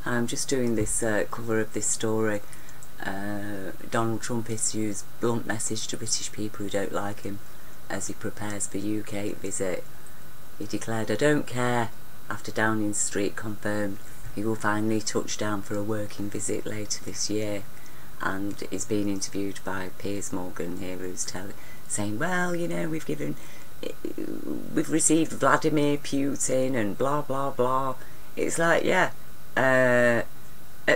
I'm just doing this cover of this story. Donald Trump issues blunt message to British people who don't like him as he prepares for UK visit. He declared, "I don't care," after Downing Street confirmed he will finally touch down for a working visit later this year. And is being interviewed by Piers Morgan here, who's saying, well, you know, we've received Vladimir Putin and blah blah blah. It's like, yeah, at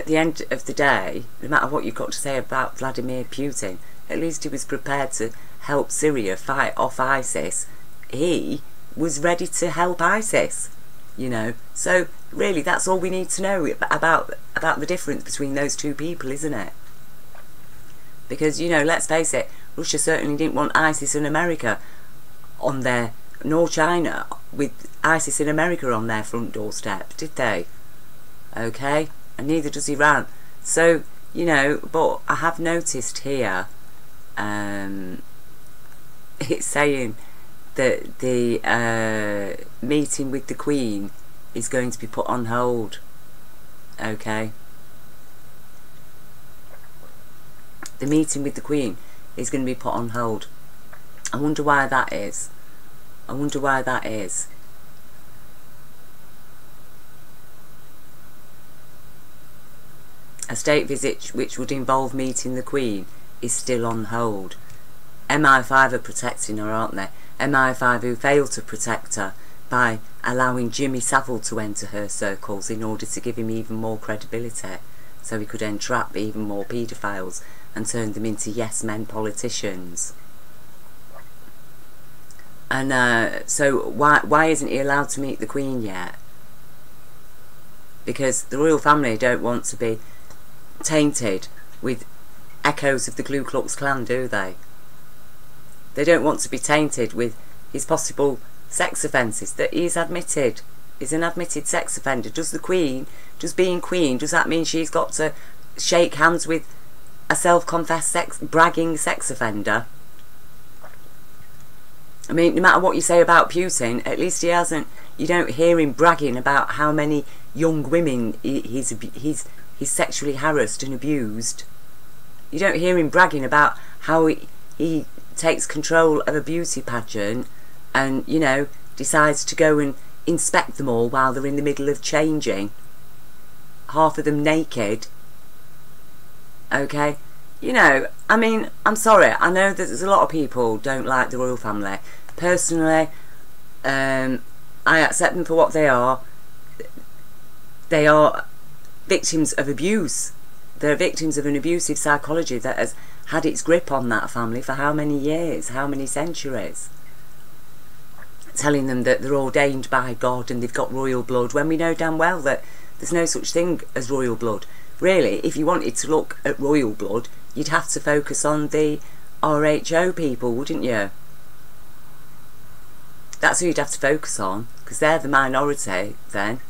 the end of the day, no matter what you've got to say about Vladimir Putin, at least he was prepared to help Syria fight off ISIS. He was ready to help ISIS, you know. So really, that's all we need to know about the difference between those two people, isn't it? Because, you know, let's face it, Russia certainly didn't want ISIS in America on their, nor China, with ISIS in America on their front doorstep, did they? Okay? And neither does Iran. So, you know, but I have noticed here, it's saying that the meeting with the Queen is going to be put on hold. Okay? The meeting with the Queen is going to be put on hold. I wonder why that is. I wonder why that is. A state visit which would involve meeting the Queen is still on hold. MI5 are protecting her, aren't they? MI5 who failed to protect her by allowing Jimmy Savile to enter her circles in order to give him even more credibility, so he could entrap even more paedophiles and turn them into yes-men politicians. And so why isn't he allowed to meet the Queen yet? Because the royal family don't want to be tainted with echoes of the Ku Klux Klan, do they? They don't want to be tainted with his possible sex offences that he's admitted. He's an admitted sex offender. Does the Queen, does being Queen, does that mean she's got to shake hands with a self-confessed bragging sex offender? I mean, no matter what you say about Putin, at least he hasn't, you don't hear him bragging about how many young women he's sexually harassed and abused. You don't hear him bragging about how he takes control of a beauty pageant and, you know, decides to go and inspect them all while they're in the middle of changing. Half of them naked. Okay? You know, I mean, I'm sorry, I know that there's a lot of people don't like the royal family. Personally, I accept them for what they are. They are victims of abuse. They're victims of an abusive psychology that has had its grip on that family for how many years, how many centuries. Telling them that they're ordained by God and they've got royal blood, when we know damn well that there's no such thing as royal blood. Really, if you wanted to look at royal blood, you'd have to focus on the RHO people, wouldn't you? That's who you'd have to focus on, because they're the minority then.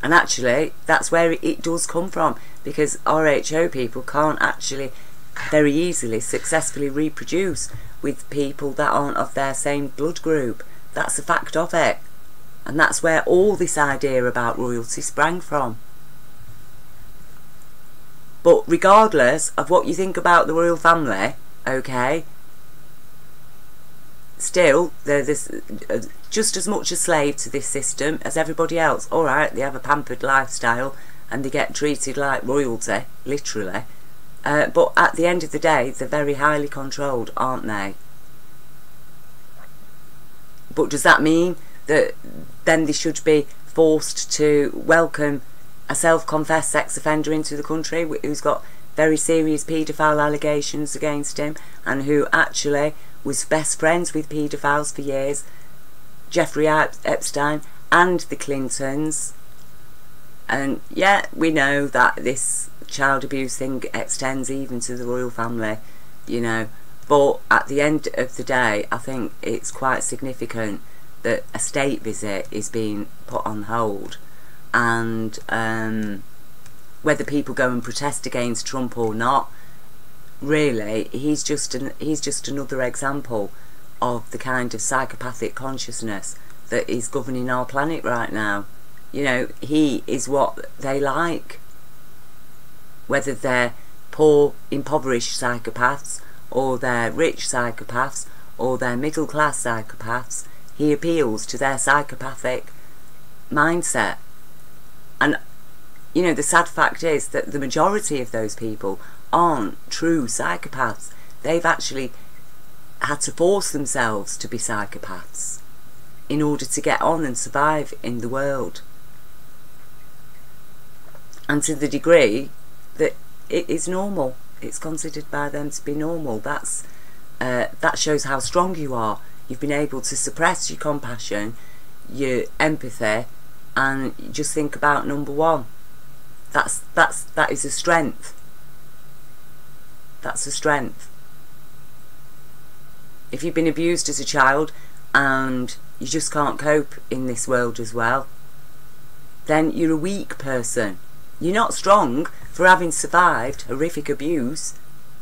And actually, that's where it does come from, because RHO people can't actually very easily successfully reproduce with people that aren't of their same blood group. That's a fact of it. And that's where all this idea about royalty sprang from. But regardless of what you think about the royal family, okay, still, they're just as much a slave to this system as everybody else. Alright, they have a pampered lifestyle and they get treated like royalty, literally. But at the end of the day, they're very highly controlled, aren't they? But does that mean that then they should be forced to welcome a self-confessed sex offender into the country who's got very serious paedophile allegations against him and who actually was best friends with paedophiles for years, Jeffrey Epstein and the Clintons? And yeah, we know that this child abuse thing extends even to the royal family, you know, but at the end of the day, I think it's quite significant that a state visit is being put on hold. And whether people go and protest against Trump or not, really, he's just another example of the kind of psychopathic consciousness that is governing our planet right now. You know, he is what they like. Whether they're poor, impoverished psychopaths, or they're rich psychopaths, or they're middle class psychopaths, he appeals to their psychopathic mindset. And, you know, the sad fact is that the majority of those people aren't true psychopaths. They've actually had to force themselves to be psychopaths in order to get on and survive in the world. And to the degree that it is normal, it's considered by them to be normal. That shows how strong you are. You've been able to suppress your compassion, your empathy, and just think about number one. That is a strength. That's a strength. If you've been abused as a child and you just can't cope in this world as well, then you're a weak person. You're not strong for having survived horrific abuse.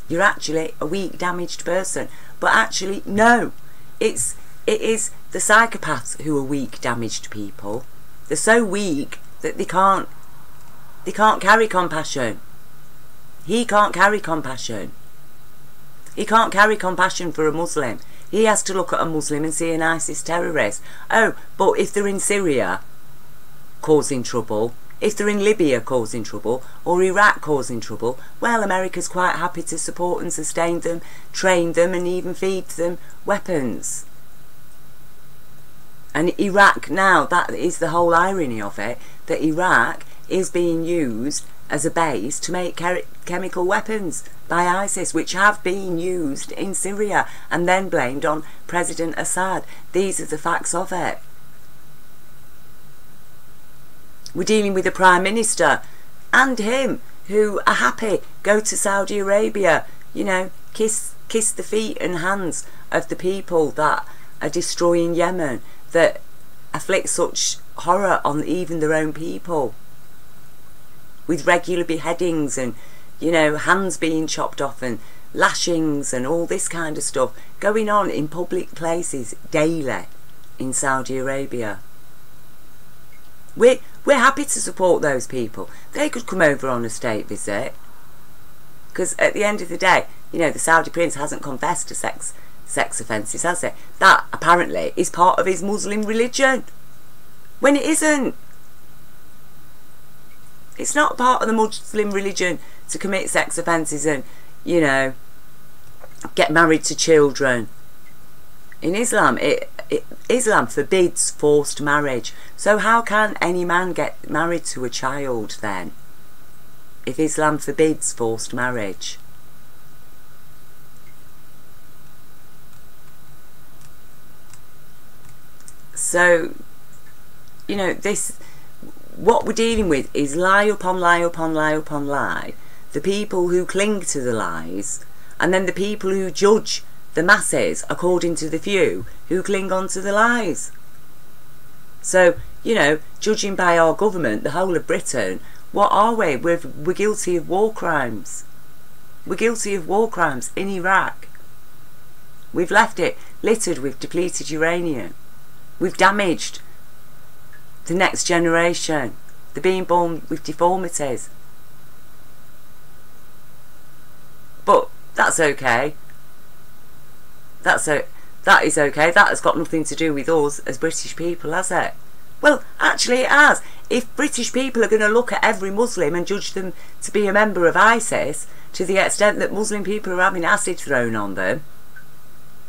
You're actually a weak, damaged person. But actually, no. It is the psychopaths who are weak, damaged people. They're so weak that they can't carry compassion. He can't carry compassion. He can't carry compassion for a Muslim. He has to look at a Muslim and see an ISIS terrorist. Oh, but if they're in Syria causing trouble, if they're in Libya causing trouble, or Iraq causing trouble, well, America's quite happy to support and sustain them, train them, and even feed them weapons. And Iraq now, that is the whole irony of it, that Iraq is being used as a base to make chemical weapons by ISIS, which have been used in Syria and then blamed on President Assad. These are the facts of it. We're dealing with a Prime Minister and him who are happy, go to Saudi Arabia, you know, kiss the feet and hands of the people that are destroying Yemen, that afflict such horror on even their own people, with regular beheadings and, you know, hands being chopped off and lashings and all this kind of stuff going on in public places daily in Saudi Arabia. We're happy to support those people. They could come over on a state visit, because at the end of the day, you know, the Saudi prince hasn't confessed to sex offences, has he? That apparently is part of his Muslim religion, when it isn't. It's not part of the Muslim religion to commit sex offences and, you know, get married to children. In Islam, Islam forbids forced marriage. So how can any man get married to a child then, if Islam forbids forced marriage? So, you know, what we're dealing with is lie upon lie upon lie upon lie. The people who cling to the lies, and then the people who judge the masses according to the few who cling on to the lies. So, you know, judging by our government, the whole of Britain, what are we? We're guilty of war crimes. We're guilty of war crimes in Iraq. We've left it littered with depleted uranium. We've damaged the next generation. They're being born with deformities. But that's okay. That is okay. That has got nothing to do with us as British people, has it? Well, actually it has. If British people are going to look at every Muslim and judge them to be a member of ISIS, to the extent that Muslim people are having acid thrown on them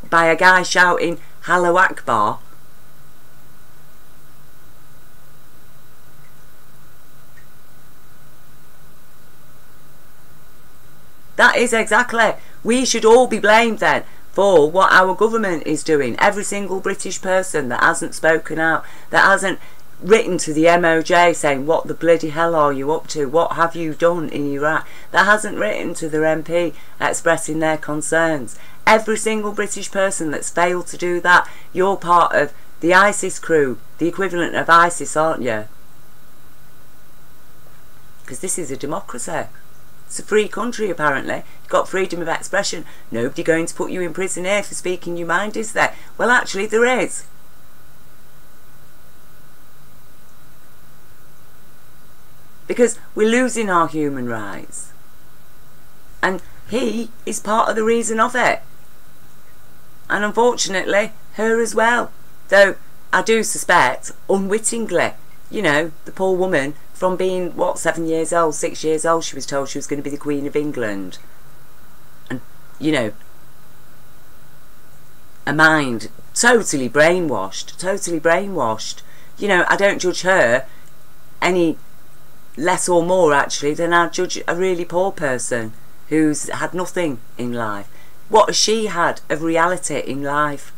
by a guy shouting "Allahu Akbar," that is exactly, we should all be blamed then for what our government is doing. Every single British person that hasn't spoken out, that hasn't written to the MOJ saying, what the bloody hell are you up to, what have you done in Iraq, that hasn't written to their MP expressing their concerns. Every single British person that's failed to do that, you're part of the ISIS crew, the equivalent of ISIS, aren't you? Because this is a democracy. It's a free country, apparently. You've got freedom of expression. Nobody going to put you in prison here for speaking your mind, is there? Well, actually, there is. because we're losing our human rights. And he is part of the reason of it. And unfortunately, her as well. Though I do suspect, unwittingly, you know, the poor woman, from being, what, 7 years old, 6 years old, she was told she was going to be the Queen of England. And, you know, a mind totally brainwashed, totally brainwashed. You know, I don't judge her any less or more, actually, than I judge a really poor person who's had nothing in life. What has she had of reality in life?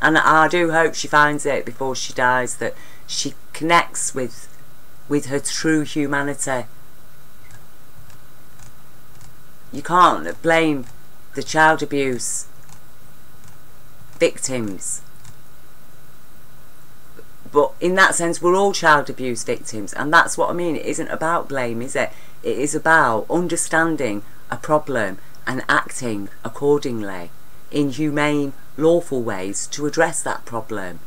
And I do hope she finds it before she dies, that she connects with her true humanity. You can't blame the child abuse victims. But in that sense, we're all child abuse victims. And that's what I mean. It isn't about blame, is it? It is about understanding a problem and acting accordingly in humane, lawful ways to address that problem.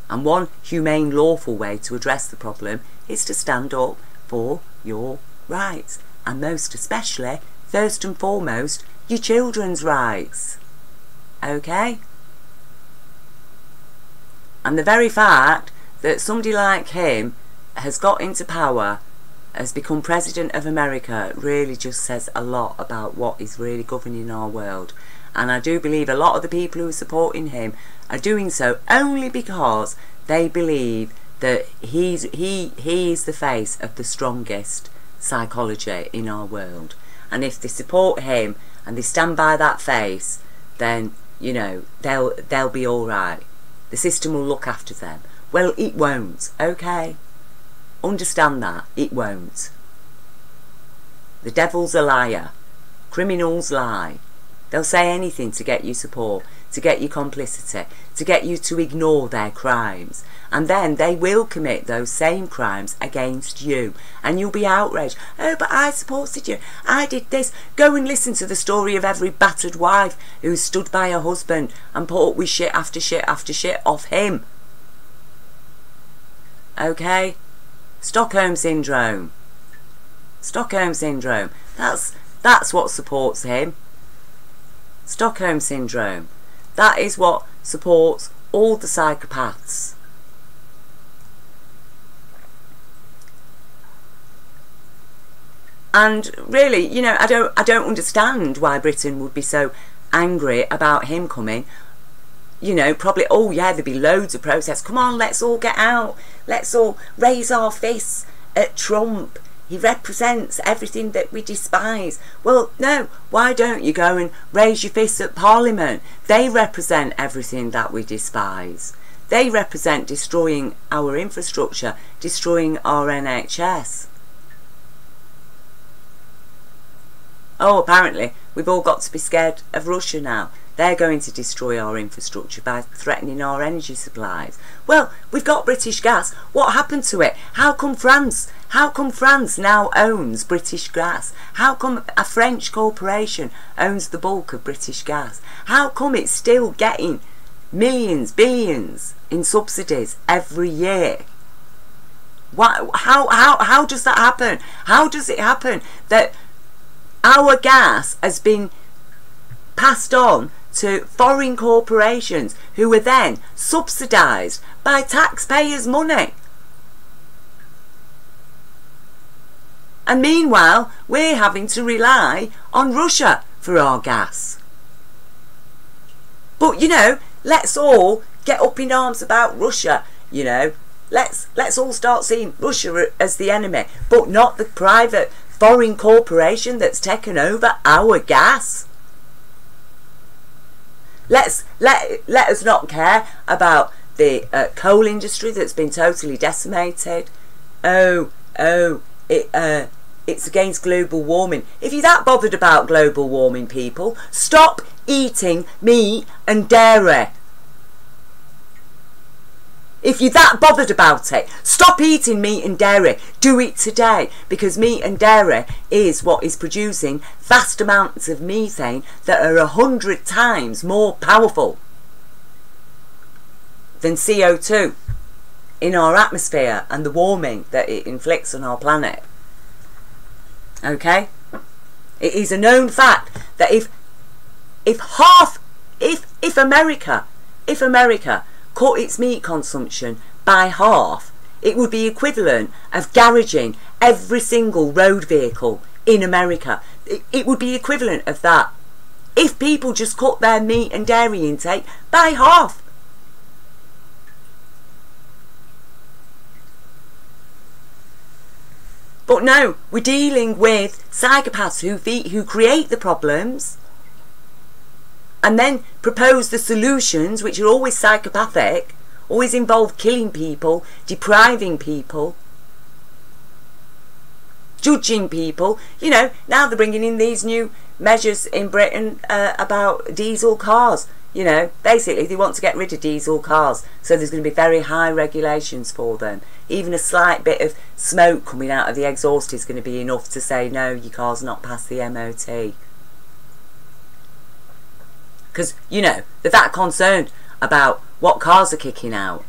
And one humane, lawful way to address the problem is to stand up for your rights. And most especially, first and foremost, your children's rights. Okay? And the very fact that somebody like him has got into power, has become President of America, really just says a lot about what is really governing our world. And I do believe a lot of the people who are supporting him are doing so only because they believe that he is the face of the strongest psychology in our world. And if they support him and they stand by that face, then, you know, they'll be all right. The system will look after them. Well, it won't, okay? Understand that, it won't. The devil's a liar. Criminals lie. They'll say anything to get you support, to get you complicity, to get you to ignore their crimes. And then they will commit those same crimes against you. And you'll be outraged. Oh, but I supported you. I did this. Go and listen to the story of every battered wife who stood by her husband and put up with shit after shit after shit off him. Okay? Stockholm Syndrome. Stockholm Syndrome. That's what supports him. Stockholm Syndrome. That is what supports all the psychopaths. And really, you know, I don't understand why Britain would be so angry about him coming. You know, probably, oh yeah, there'd be loads of protests. Come on, let's all get out. Let's all raise our fists at Trump. He represents everything that we despise. Well, no, why don't you go and raise your fists at Parliament? They represent everything that we despise. They represent destroying our infrastructure, destroying our NHS. Oh, apparently, we've all got to be scared of Russia now. They're going to destroy our infrastructure by threatening our energy supplies. Well, we've got British gas. What happened to it? How come France now owns British gas? How come a French corporation owns the bulk of British gas? How come it's still getting millions, billions in subsidies every year? How does that happen? How does it happen that our gas has been passed on to foreign corporations who are then subsidised by taxpayers' money? And meanwhile, we're having to rely on Russia for our gas. But, you know, let's all get up in arms about Russia, you know. Let's all start seeing Russia as the enemy, but not the private foreign corporation that's taken over our gas. Let us not care about the coal industry that's been totally decimated. It's against global warming. If you're that bothered about global warming, people, stop eating meat and dairy. If you're that bothered about it, stop eating meat and dairy. Do it today, because meat and dairy is what is producing vast amounts of methane that are 100 times more powerful than CO2. in our atmosphere and the warming that it inflicts on our planet. Okay? It is a known fact that if America cut its meat consumption by half, it would be equivalent of garaging every single road vehicle in America. It would be equivalent of that. If people just cut their meat and dairy intake by half. But no, we're dealing with psychopaths who create the problems and then propose the solutions, which are always psychopathic, always involve killing people, depriving people, judging people. You know, now they're bringing in these new measures in Britain about diesel cars. You know, basically they want to get rid of diesel cars, so there's going to be very high regulations for them. Even a slight bit of smoke coming out of the exhaust is going to be enough to say, no, your car's not past the MOT. Because, you know, they're that concerned about what cars are kicking out.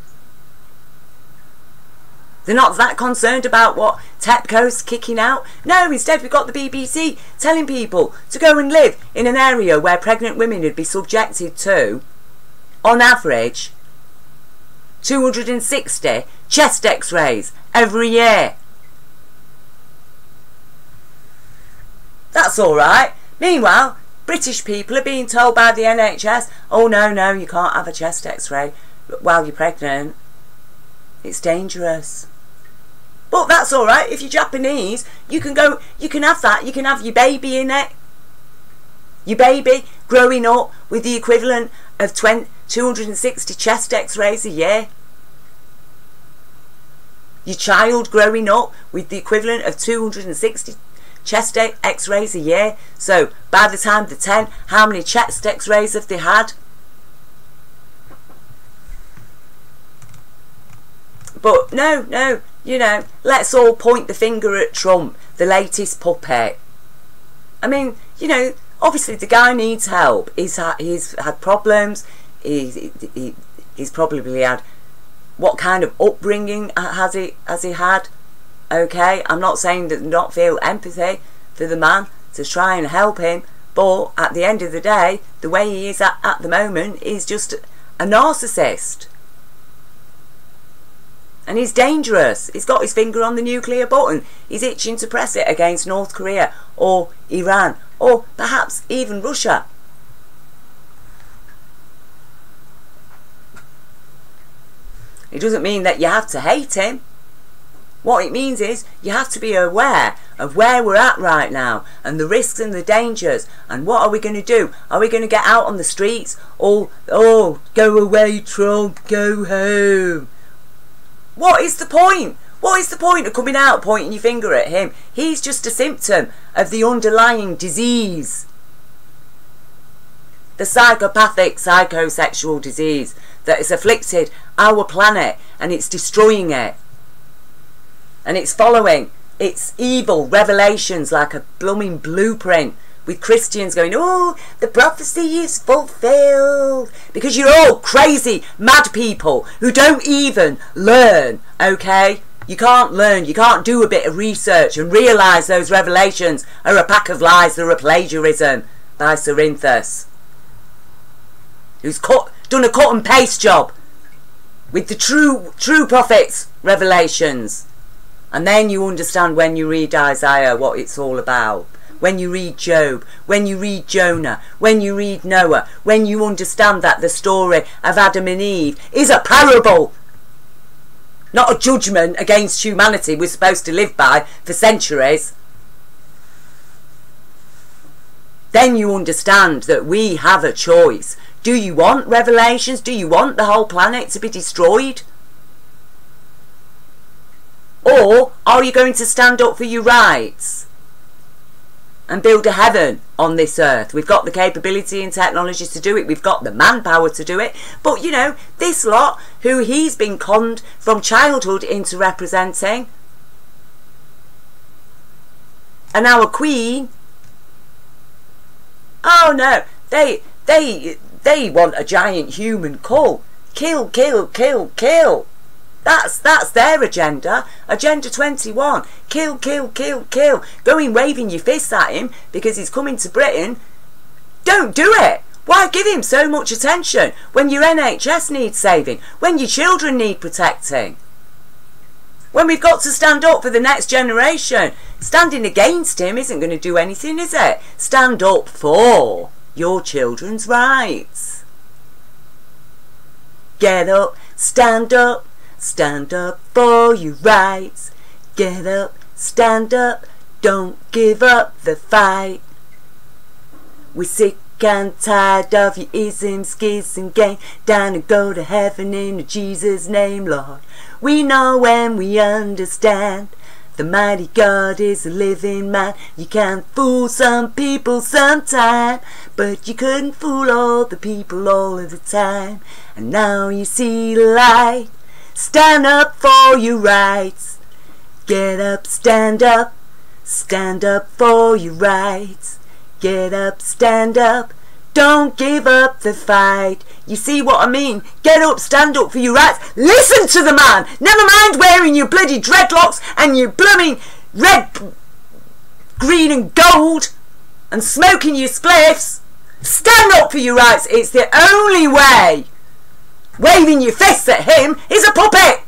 They're not that concerned about what TEPCO's kicking out. No, instead we've got the BBC telling people to go and live in an area where pregnant women would be subjected to, on average, 260 chest x-rays every year. That's alright. Meanwhile, British people are being told by the NHS, oh no, you can't have a chest x-ray while you're pregnant. It's dangerous. But that's alright. If you're Japanese, you can have that. You can have your baby in it. Your baby growing up with the equivalent of 260 chest x-rays a year. Your child growing up with the equivalent of 260 chest x-rays a year. So by the time they're 10, how many chest x-rays have they had? But no, you know, let's all point the finger at Trump, the latest puppet. I mean, you know, obviously the guy needs help. He's had problems. He's probably had, what kind of upbringing has he had? Okay, I'm not saying that not feel empathy for the man to try and help him, but at the end of the day, the way he is at the moment is just a narcissist. And he's dangerous. He's got his finger on the nuclear button. He's itching to press it against North Korea or Iran or perhaps even Russia. It doesn't mean that you have to hate him. What it means is you have to be aware of where we're at right now and the risks and the dangers, and what are we going to do? Are we going to get out on the streets? Or, oh, go away Trump, go home. What is the point? What is the point of coming out pointing your finger at him? He's just a symptom of the underlying disease. The psychopathic, psychosexual disease that has afflicted our planet, and it's destroying it. And it's following its evil revelations like a blooming blueprint, with Christians going, oh, the prophecy is fulfilled. Because you're all crazy, mad people who don't even learn, okay? You can't learn, you can't do a bit of research and realise those revelations are a pack of lies, they're a plagiarism by Cerinthus, who's done a cut and paste job with the true prophets' revelations. And then you understand when you read Isaiah what it's all about. When you read Job, when you read Jonah, when you read Noah, when you understand that the story of Adam and Eve is a parable, not a judgment against humanity we're supposed to live by for centuries, then you understand that we have a choice. Do you want revelations? Do you want the whole planet to be destroyed? Or are you going to stand up for your rights and build a heaven on this earth? We've got the capability and technology to do it. We've got the manpower to do it. But, you know, this lot who he's been conned from childhood into representing, and our Queen, oh no, they want a giant human cull. Kill, kill, kill, kill. That's their agenda. Agenda 21. Kill, kill, kill, kill. Going waving your fists at him because he's coming to Britain. Don't do it. Why give him so much attention when your NHS needs saving, when your children need protecting? When we've got to stand up for the next generation. Standing against him isn't going to do anything, is it? Stand up for your children's rights. Get up, stand up for your rights. Get up, stand up, don't give up the fight. We're sick and tired of your ism, schism, game. Down and go to heaven in Jesus' name, Lord. We know and we understand the mighty God is a living man. You can fool some people sometime, but you couldn't fool all the people all of the time. And now you see the light. Stand up for your rights. Get up, stand up for your rights. Get up, stand up, don't give up the fight. You see what I mean? Get up, stand up for your rights. Listen to the man. Never mind wearing your bloody dreadlocks and your blooming red, green and gold and smoking your spliffs. Stand up for your rights. It's the only way. Waving your fists at him is a puppet.